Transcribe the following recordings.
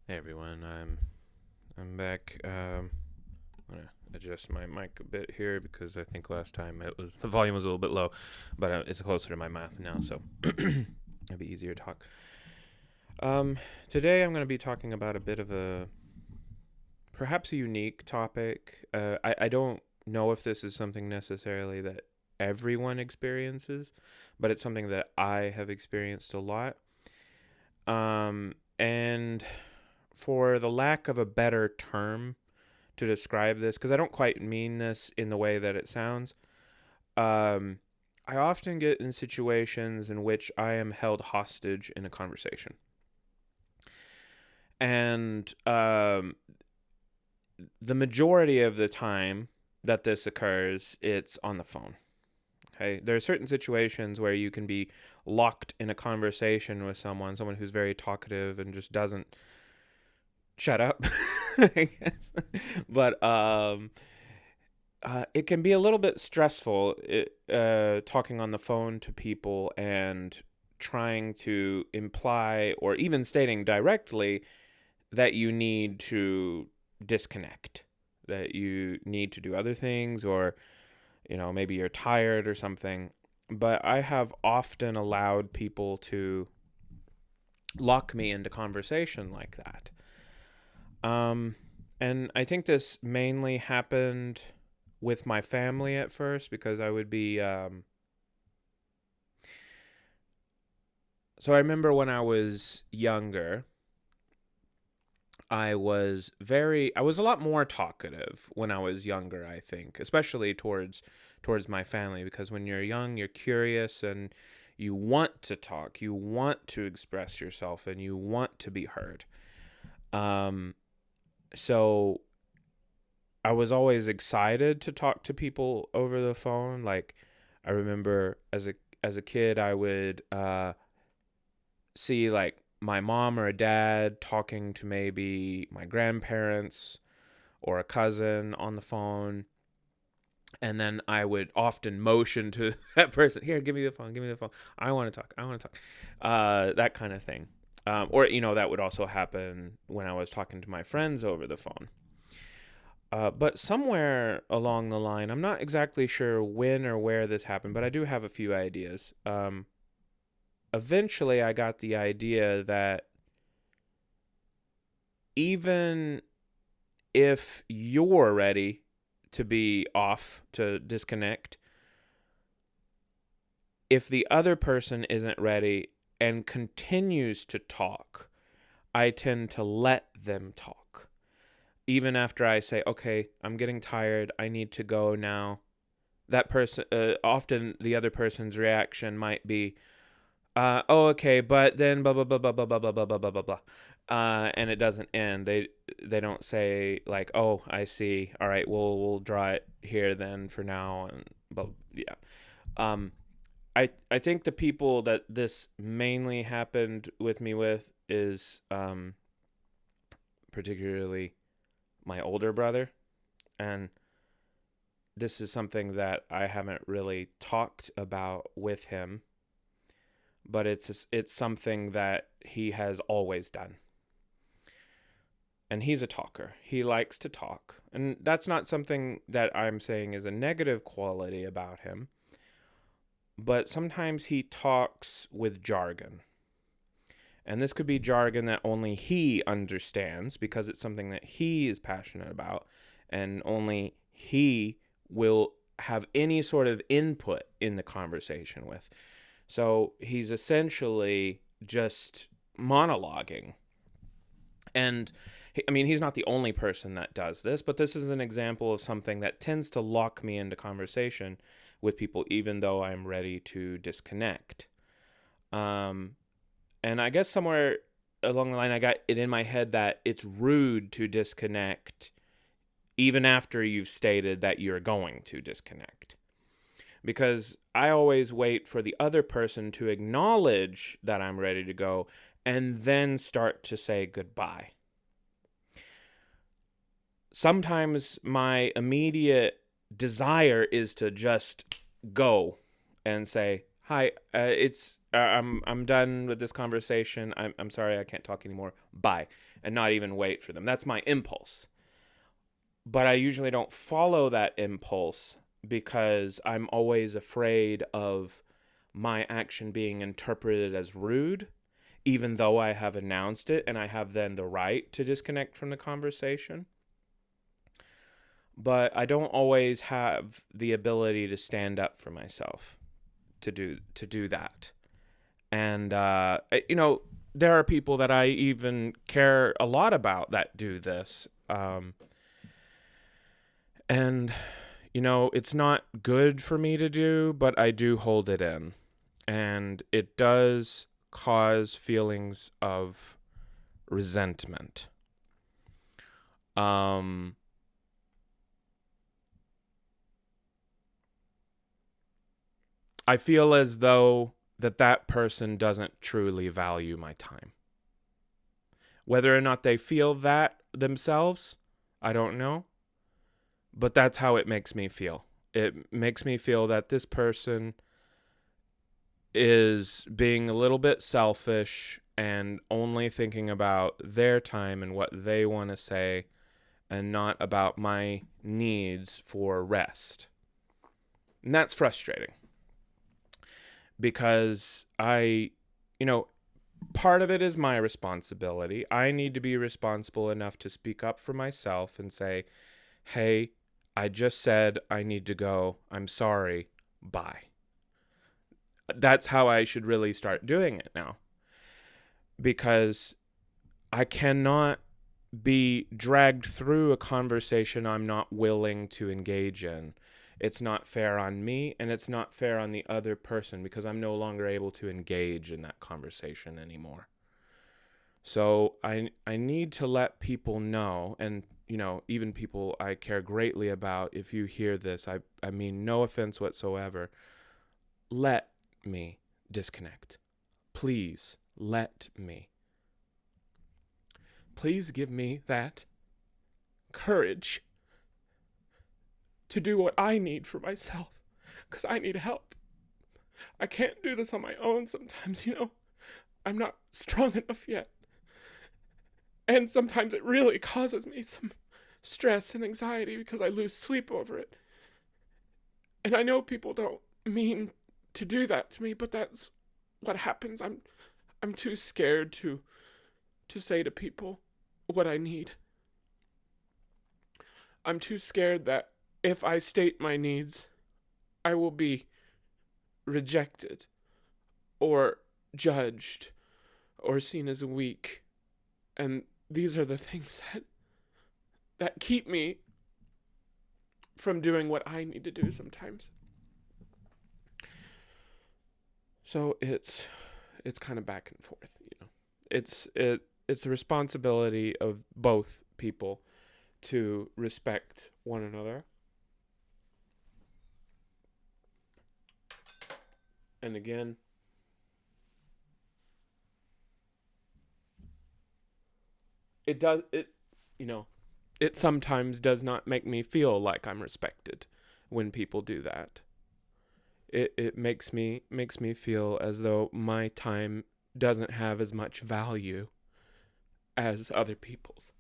Hey everyone, I'm back. I'm gonna adjust my mic a bit here because I think last time the volume was a little bit low, but it's closer to my mouth now, so it'll be easier to talk. Um, Today I'm gonna be talking about a bit of a perhaps a unique topic. I don't know if this is something necessarily that everyone experiences, but it's something that I have experienced a lot. And for the lack of a better term to describe this, because I don't quite mean this in the way that it sounds, um, I often get in situations in which I am held hostage in a conversation. And the majority of the time that this occurs, it's on the phone. Okay. There are certain situations where you can be locked in a conversation with someone who's very talkative and just doesn't shut up, I guess. But it can be a little bit stressful talking on the phone to people and trying to imply or even stating directly that you need to disconnect, that you need to do other things, or maybe you're tired or something. But I have often allowed people to lock me into conversation like that. Um, and I think this mainly happened with my family at first because I would be. So I remember when I was younger, I was a lot more talkative when I was younger, I think, especially towards my family, because when you're young, you're curious and you want to talk, you want to express yourself, and you want to be heard. Um, so I was always excited to talk to people over the phone. Like I remember as a kid, I would see like my mom or a dad talking to maybe my grandparents or a cousin on the phone, and then I would often motion to that person, "Here, give me the phone, give me the phone. I want to talk. I want to talk." That kind of thing. Or that would also happen when I was talking to my friends over the phone. But somewhere along the line, I'm not exactly sure when or where this happened, but I do have a few ideas. Eventually, I got the idea that even if you're ready to be off, to disconnect, if the other person isn't ready and continues to talk, I tend to let them talk. Even after I say, okay, I'm getting tired, I need to go now, that person, often the other person's reaction might be, oh, okay, but then blah blah blah blah blah blah blah blah blah blah blah blah, and it doesn't end. They don't say like, oh, I see. All right, we'll draw it here then for now, and but yeah. Um, I think the people that this mainly happened with me with is particularly my older brother, and this is something that I haven't really talked about with him, but it's something that he has always done. And he's a talker. He likes to talk. And that's not something that I'm saying is a negative quality about him, but sometimes he talks with jargon. And this could be jargon that only he understands because it's something that he is passionate about, and only he will have any sort of input in the conversation with. So he's essentially just monologuing. And I mean, he's not the only person that does this, but this is an example of something that tends to lock me into conversation with people, even though I'm ready to disconnect. Um, and I guess somewhere along the line, I got it in my head that it's rude to disconnect even after you've stated that you're going to disconnect. Because I always wait for the other person to acknowledge that I'm ready to go and then start to say goodbye. Sometimes my immediate desire is to just go and say, Hi, I'm done with this conversation. I'm sorry I can't talk anymore. Bye. And not even wait for them. That's my impulse. But I usually don't follow that impulse because I'm always afraid of my action being interpreted as rude, even though I have announced it and I have then the right to disconnect from the conversation. But I don't always have the ability to stand up for myself to do that. And there are people that I even care a lot about that do this. And it's not good for me to do, but I do hold it in. And it does cause feelings of resentment. Um, I feel as though that person doesn't truly value my time. Whether or not they feel that themselves, I don't know. But that's how it makes me feel. It makes me feel that this person is being a little bit selfish and only thinking about their time and what they want to say and not about my needs for rest. And that's frustrating because part of it is my responsibility. I need to be responsible enough to speak up for myself and say, hey, I just said I need to go. I'm sorry. Bye. That's how I should really start doing it now. Because I cannot be dragged through a conversation I'm not willing to engage in. It's not fair on me and it's not fair on the other person because I'm no longer able to engage in that conversation anymore. So I need to let people know, and even people I care greatly about, if you hear this, I mean no offense whatsoever, let me disconnect. Please let me. Please give me that courage to do what I need for myself, because I need help. I can't do this on my own sometimes, I'm not strong enough yet. And sometimes it really causes me some stress and anxiety because I lose sleep over it. And I know people don't mean to do that to me, but that's what happens. I'm too scared to say to people what I need. I'm too scared that if I state my needs, I will be rejected or judged or seen as weak. And these are the things that keep me from doing what I need to do sometimes. So it's kind of back and forth. It's a responsibility of both people to respect one another. And again, it does it you know, it sometimes does not make me feel like I'm respected when people do that. It makes me feel as though my time doesn't have as much value as other people's.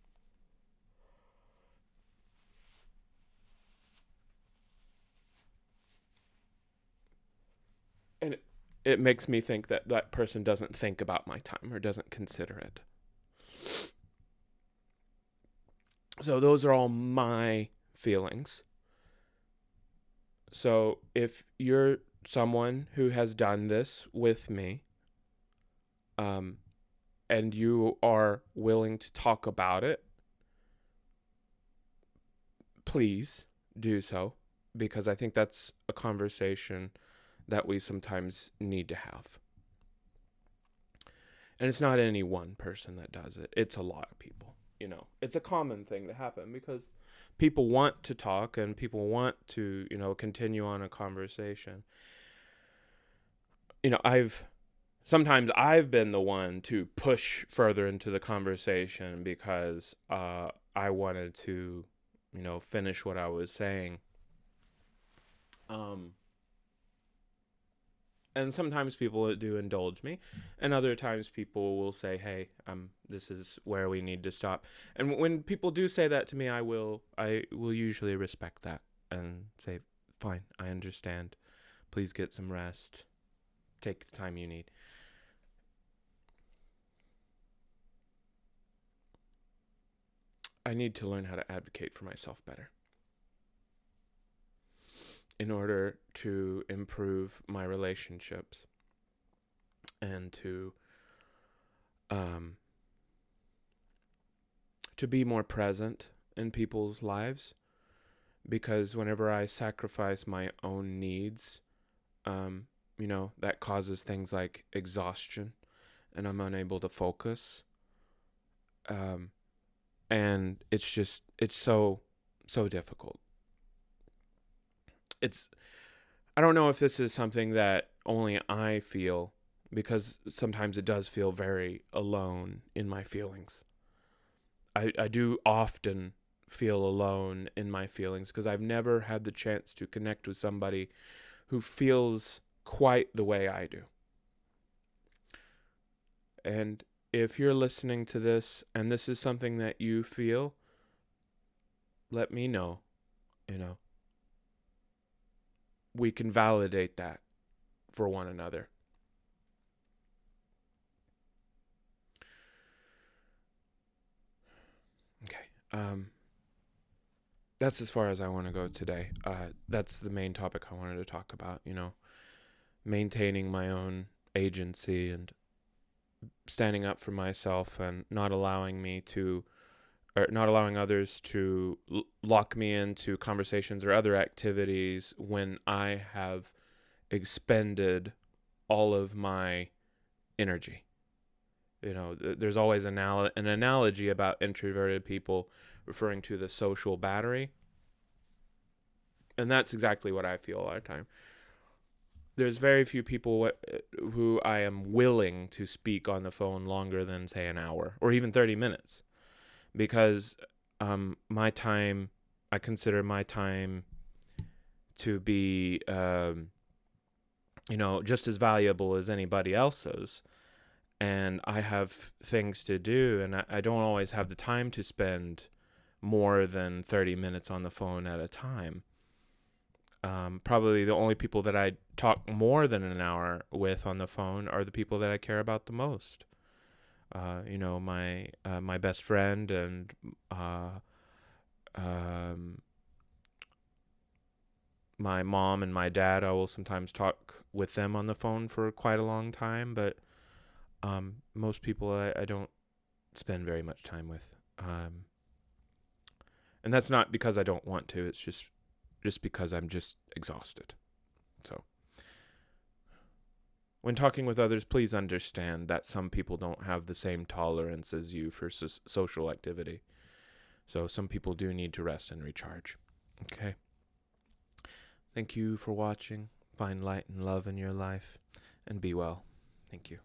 And it makes me think that that person doesn't think about my time or doesn't consider it. So those are all my feelings. So if you're someone who has done this with me, um, and you are willing to talk about it, please do so, because I think that's a conversation that we sometimes need to have. And it's not any one person that does it, it's a lot of people. It's a common thing to happen because people want to talk and people want to, continue on a conversation. I've been the one to push further into the conversation because I wanted to, finish what I was saying. Um, And sometimes people do indulge me, and other times people will say, "Hey, this is where we need to stop." And when people do say that to me, I will usually respect that and say, "Fine, I understand. Please get some rest. Take the time you need." I need to learn how to advocate for myself better in order to improve my relationships and um, to be more present in people's lives. Because whenever I sacrifice my own needs, that causes things like exhaustion, and I'm unable to focus. Um, and it's so difficult. It's I don't know if this is something that only I feel, because sometimes it does feel very alone in my feelings. I do often feel alone in my feelings because I've never had the chance to connect with somebody who feels quite the way I do. And if you're listening to this and this is something that you feel, let me know. You know, we can validate that for one another. Okay. That's as far as I want to go today. That's the main topic I wanted to talk about, maintaining my own agency and standing up for myself and not allowing others to lock me into conversations or other activities when I have expended all of my energy. There's always an analogy about introverted people referring to the social battery. And that's exactly what I feel a lot of time. There's very few people who I am willing to speak on the phone longer than, say, an hour or even 30 minutes. Because my time, I consider my time to be, just as valuable as anybody else's. And I have things to do, and I don't always have the time to spend more than 30 minutes on the phone at a time. Probably the only people that I talk more than an hour with on the phone are the people that I care about the most. My best friend and my mom and my dad. I will sometimes talk with them on the phone for quite a long time, but most people I don't spend very much time with. And that's not because I don't want to. It's just because I'm just exhausted. So when talking with others, please understand that some people don't have the same tolerance as you for social activity. So some people do need to rest and recharge. Okay. Thank you for watching. Find light and love in your life, and be well. Thank you.